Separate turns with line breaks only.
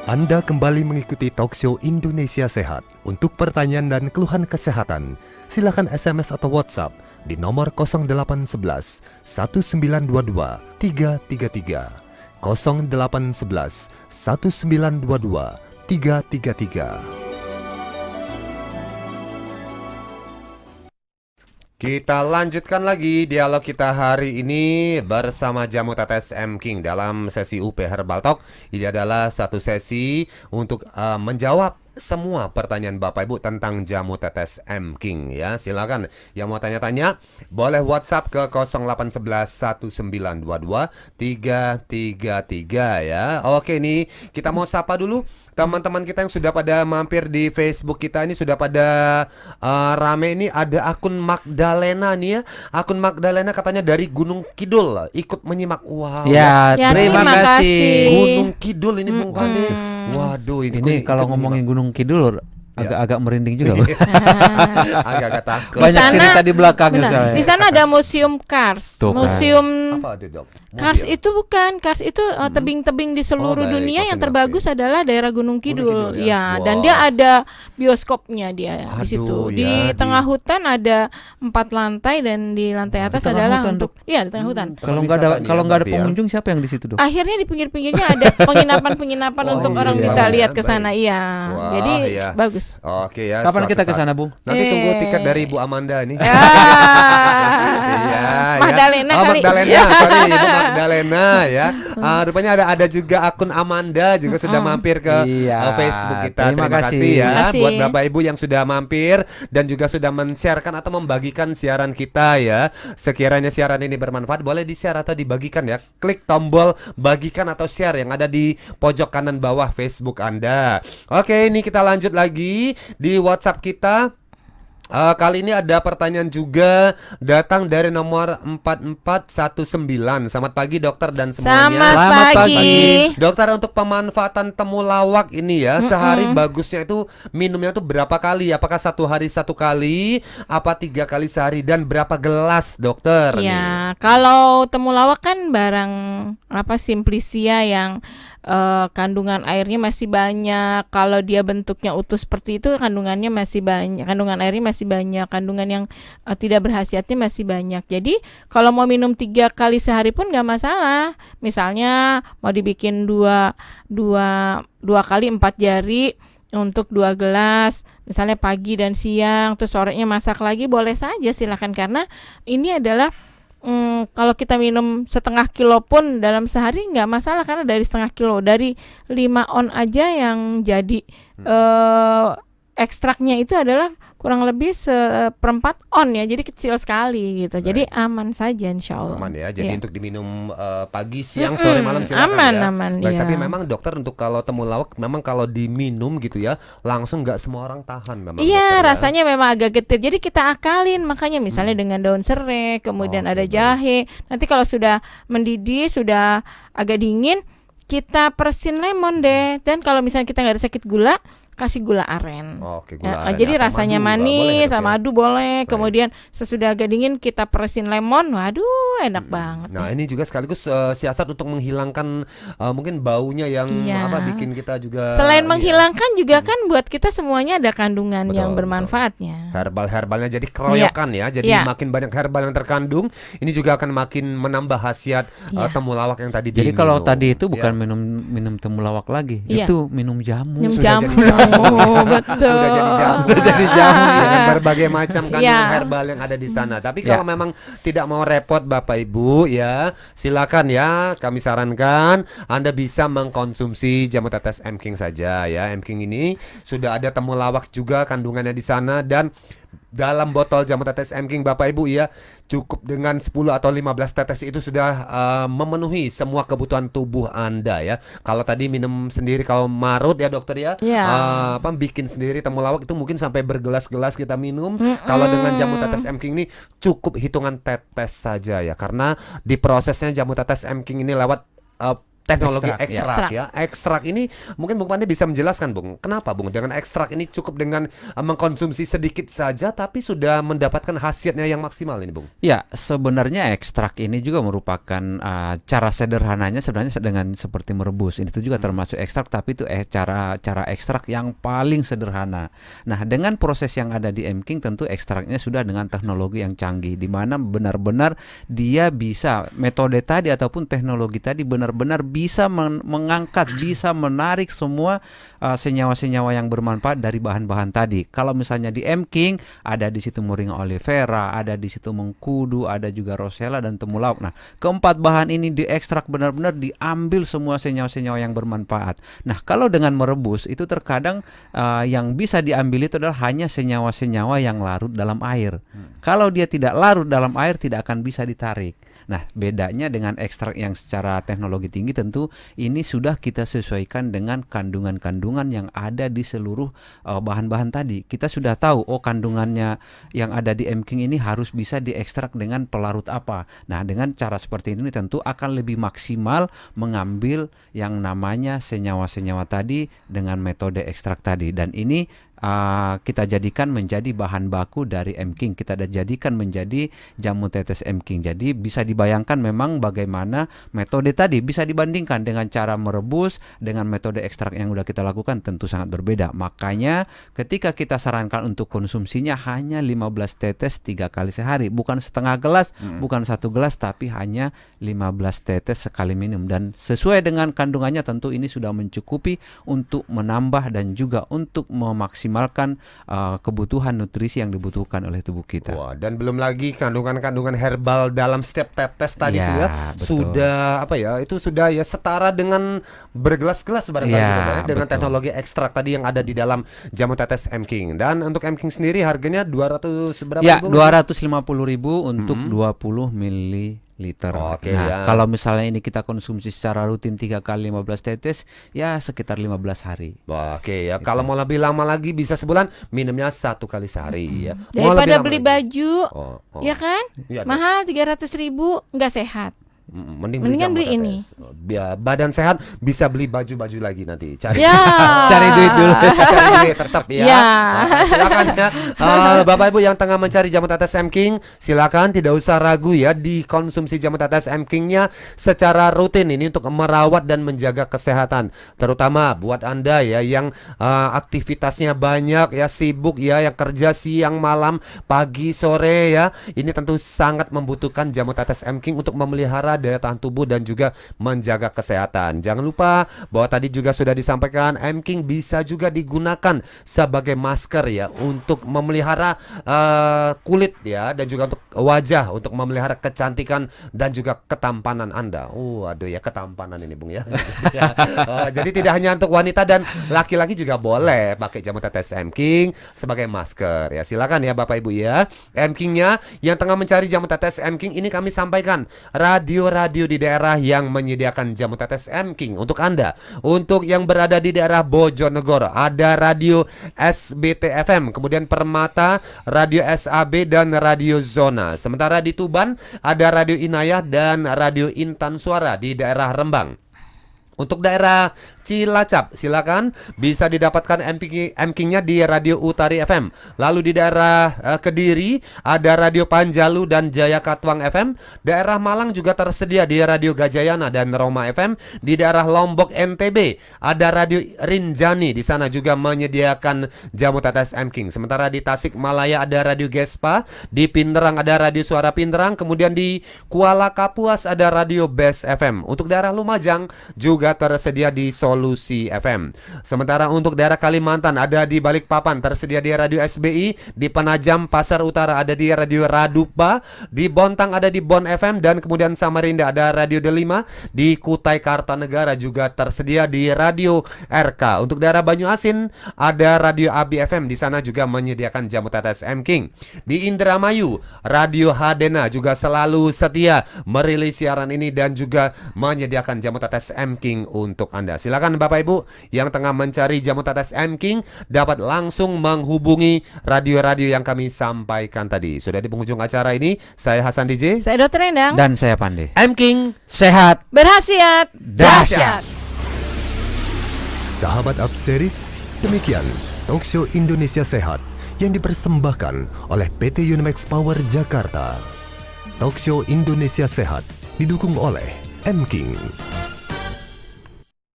Anda kembali mengikuti talkshow Indonesia Sehat. Untuk pertanyaan dan keluhan kesehatan, silakan SMS atau WhatsApp di nomor 0811 1922 333. 0811 1922 333. Kita lanjutkan lagi dialog kita hari ini bersama Jamu Tetes M King dalam sesi UP Herbal Talk. Ini adalah satu sesi untuk menjawab semua pertanyaan Bapak Ibu tentang Jamu Tetes M King ya. Silakan yang mau tanya-tanya boleh WhatsApp ke 0811 1922 333 ya. Oke nih, kita mau sapa dulu teman-teman kita yang sudah pada mampir di Facebook kita ini sudah pada rame ini. Ada akun Magdalena nih ya. Akun Magdalena katanya dari Gunung Kidul ikut menyimak. Wow.
Ya, terima kasih.
Gunung Kidul ini Bung Pandi. Waduh,
ini kalau ngomongin Gunung Kidul agak merinding juga.
Agak takut.
Banyak cerita di belakangnya saya.
Di sana ada museum Kars. Museum
apa itu, Dok?
Kars itu bukan, Kars itu tebing-tebing di seluruh dunia yang terbagus adalah daerah Gunung Kidul. Ya,
wow.
Dan dia ada bioskopnya dia di situ.
Ya,
di tengah hutan ada 4 lantai dan di lantai atas adalah untuk di tengah hutan.
Kalau nggak ada pengunjung siapa yang di situ, Dok?
Akhirnya di pinggir-pinggirnya ada penginapan-penginapan untuk orang bisa lihat ke sana. Iya.
Wah,
Jadi
iya.
bagus.
Oke ya.
Kapan kita ke sana, Bung?
Nanti tunggu tiket dari Ibu Amanda nih.
Iya. Magdalena kali.
Magdalena, sorry Ibu Magdalena ya. Rupanya ada juga akun Amanda juga sudah mampir ke Facebook kita. Terima kasih ya buat Bapak Ibu yang sudah mampir dan juga sudah men-sharekan atau membagikan siaran kita ya. Sekiranya siaran ini bermanfaat boleh di-share atau dibagikan ya. Klik tombol bagikan atau share yang ada di pojok kanan bawah Facebook Anda. Oke, ini kita lanjut lagi di WhatsApp kita. Kali ini ada pertanyaan juga datang dari nomor 4419. Selamat pagi dokter dan semuanya.
Selamat pagi.
Dokter, untuk pemanfaatan temulawak ini ya, sehari bagusnya itu minumnya itu berapa kali? Apakah 1 hari 1 kali? Apa 3 kali sehari? Dan berapa gelas dokter?
Ya, kalau temulawak kan barang simplicia yang kandungan airnya masih banyak. Kalau dia bentuknya utuh seperti itu kandungannya masih banyak. Kandungan airnya masih banyak. Kandungan yang tidak berkhasiatnya masih banyak. Jadi kalau mau minum 3 kali sehari pun nggak masalah. Misalnya mau dibikin dua kali 4 jari untuk 2 gelas, misalnya pagi dan siang, terus sorenya masak lagi, boleh saja, silakan. Karena ini adalah kalau kita minum 1/2 kilo pun dalam sehari nggak masalah, karena dari 1/2 kilo, dari 5 on aja yang jadi ekstraknya itu adalah kurang lebih 1/4 on ya, jadi kecil sekali gitu. Jadi aman saja insya Allah.
Aman ya, jadi untuk diminum pagi, siang, sore, malam silakan
aman,
ya. Baik,
ya.
tapi memang dokter untuk kalau temulawak memang kalau diminum gitu ya, langsung nggak semua orang tahan memang.
Iya,
dokter,
rasanya memang agak getir. Jadi kita akalin, makanya misalnya dengan daun serai, kemudian ada jahe. Nanti kalau sudah mendidih, sudah agak dingin, kita persin lemon deh. Dan kalau misalnya kita nggak ada sakit gula, kasih gula aren.
Oke, gula aren.
Jadi rasanya
madu,
manis,
boleh,
madu boleh. Kemudian sesudah agak dingin kita peresin lemon. Waduh, enak banget.
Nah, ini juga sekaligus siasat untuk menghilangkan mungkin baunya yang bikin kita juga.
Selain menghilangkan juga kan buat kita semuanya ada kandungan yang bermanfaatnya.
Herbalnya jadi keroyokan ya. Jadi makin banyak herbal yang terkandung, ini juga akan makin menambah khasiat temulawak yang tadi.
Jadi kalau tadi itu bukan minum temulawak lagi, itu minum jamu.
Minum jamu. Betul.
Udah jadi jamu dengan berbagai macam kandungan herbal yang ada di sana. Tapi kalau memang tidak mau repot Bapak Ibu ya, silakan ya, kami sarankan Anda bisa mengkonsumsi jamu tetes M King saja ya. M King ini sudah ada temulawak juga kandungannya di sana, dan dalam botol jamu tetes M King Bapak Ibu ya, cukup dengan 10 atau 15 tetes itu sudah memenuhi semua kebutuhan tubuh Anda ya. Kalau tadi minum sendiri kalau marut ya dokter ya, bikin sendiri temulawak itu mungkin sampai bergelas-gelas kita minum. Kalau dengan jamu tetes M King ini cukup hitungan tetes saja ya, karena di prosesnya jamu tetes M King ini lewat teknologi
Ekstrak, ya.
ekstrak ya. Ekstrak ini mungkin Bung Pandi bisa menjelaskan, Bung. Kenapa, Bung? Dengan ekstrak ini cukup dengan mengkonsumsi sedikit saja tapi sudah mendapatkan khasiatnya yang maksimal ini, Bung.
Ya, sebenarnya ekstrak ini juga merupakan cara sederhananya sebenarnya dengan seperti merebus. Itu juga termasuk ekstrak, tapi itu cara ekstrak yang paling sederhana. Nah, dengan proses yang ada di Emking tentu ekstraknya sudah dengan teknologi yang canggih, di mana benar-benar dia bisa metode tadi ataupun teknologi tadi benar-benar bisa mengangkat, bisa menarik semua senyawa-senyawa yang bermanfaat dari bahan-bahan tadi. Kalau misalnya di Emking ada di situ Moringa oleifera, ada di situ mengkudu, ada juga rosella dan temulawak. Nah, keempat bahan ini diekstrak benar-benar diambil semua senyawa-senyawa yang bermanfaat. Nah, kalau dengan merebus itu terkadang yang bisa diambil itu adalah hanya senyawa-senyawa yang larut dalam air. Kalau dia tidak larut dalam air tidak akan bisa ditarik. Nah, bedanya dengan ekstrak yang secara teknologi tinggi tentu ini sudah kita sesuaikan dengan kandungan-kandungan yang ada di seluruh bahan-bahan tadi. Kita sudah tahu kandungannya yang ada di Emking ini harus bisa diekstrak dengan pelarut apa. Nah, dengan cara seperti ini tentu akan lebih maksimal mengambil yang namanya senyawa-senyawa tadi dengan metode ekstrak tadi. Dan ini kita jadikan menjadi bahan baku dari Emking. Kita jadikan menjadi jamu tetes Emking. Jadi bisa dibayangkan memang bagaimana metode tadi bisa dibandingkan dengan cara merebus dengan metode ekstrak yang sudah kita lakukan tentu sangat berbeda. Makanya ketika kita sarankan untuk konsumsinya hanya 15 tetes 3 kali sehari, bukan setengah gelas, bukan 1 gelas, tapi hanya 15 tetes sekali minum. Dan sesuai dengan kandungannya tentu ini sudah mencukupi untuk menambah dan juga untuk memaksimalkan kebutuhan nutrisi yang dibutuhkan oleh tubuh kita.
Wah, dan belum lagi kandungan-kandungan herbal dalam setiap tetes tadi
Ya,
itu ya
betul.
sudah itu sudah ya setara dengan bergelas-gelas barangkali
Ya,
gitu, dengan
betul.
teknologi ekstrak tadi yang ada di dalam jamu tetes Emking. Dan untuk Emking sendiri harganya 200 berapa,
Ya,
Bung?
250.000 untuk 20 ml.
Oke,
Nah,
ya.
kalau misalnya ini kita konsumsi secara rutin 3 kali 15 tetes, ya sekitar 15 hari.
Wah, oke ya. Kalau mau lebih lama lagi bisa sebulan minumnya 1 kali sehari ya. Mau lebih
Daripada
lama
beli
lagi.
baju,
Oh.
ya kan?
Iya,
Mahal 300.000, nggak sehat.
jamu
Mendingan beli
tetes.
ini.
Biar badan sehat bisa beli baju-baju lagi nanti. Cari
Ya.
Cari duit dulu.
cari duit tetap ya.
Ya.
Silakan ya. Bapak Ibu yang tengah mencari jamu tetes Emking, silakan tidak usah ragu ya dikonsumsi jamu tetes Emkingnya secara rutin ini untuk merawat dan menjaga kesehatan. Terutama buat Anda ya yang aktivitasnya banyak ya, sibuk ya, yang kerja siang malam, pagi sore ya. Ini tentu sangat membutuhkan jamu tetes Emking untuk memelihara daya tahan tubuh dan juga menjaga kesehatan. Jangan lupa bahwa tadi juga sudah disampaikan Emking bisa juga digunakan sebagai masker ya untuk memelihara kulit ya, dan juga untuk wajah, untuk memelihara kecantikan dan juga ketampanan Anda. Aduh ya, ketampanan ini Bung ya. Jadi tidak hanya untuk wanita dan laki-laki juga boleh pakai jamu tetes Emking sebagai masker ya. Silakan ya Bapak Ibu ya. Emkingnya yang tengah mencari jamu tetes Emking ini kami sampaikan radio di daerah yang menyediakan jamu tetes Emking untuk Anda. Untuk yang berada di daerah Bojonegoro ada radio SBT FM, kemudian Permata, radio SAB dan radio Zona. Sementara di Tuban ada radio Inayah dan radio Intan Suara di daerah Rembang. Untuk daerah Cilacap silakan bisa didapatkan Emkingnya di Radio Utari FM. Lalu di daerah Kediri ada Radio Panjalu dan Jaya Katuang FM. Daerah Malang juga tersedia di Radio Gajayana dan Roma FM. Di daerah Lombok NTB ada Radio Rinjani, di sana juga menyediakan jamu tetes Emking. Sementara di Tasikmalaya ada Radio Gespa, di Pinderang ada Radio Suara Pinderang, kemudian di Kuala Kapuas ada Radio Best FM. Untuk daerah Lumajang juga tersedia di Solusi FM. Sementara untuk daerah Kalimantan ada di Balikpapan tersedia di Radio SBI, di Penajam Pasar Utara ada di Radio Radupa, di Bontang ada di Bon FM, dan kemudian Samarinda ada Radio Delima, di Kutai Kartanegara juga tersedia di Radio RK. Untuk daerah Banyuasin ada Radio Abi FM, di sana juga menyediakan jamu tetes Emking. Di Indramayu Radio Hadena juga selalu setia merilis siaran ini dan juga menyediakan jamu tetes Emking M-King untuk Anda. Silakan Bapak Ibu yang tengah mencari jamu tetes M-King dapat langsung menghubungi radio-radio yang kami sampaikan tadi. Sudah di penghujung acara ini, saya Hasan DJ,
Saya Dr. Endang.
Dan saya Pande.
M-King
Sehat
Berhasiat
dahsyat.
Sahabat Upseries, demikian Talkshow Indonesia Sehat yang dipersembahkan oleh PT Unimax Power Jakarta. Talkshow Indonesia Sehat didukung oleh M-King.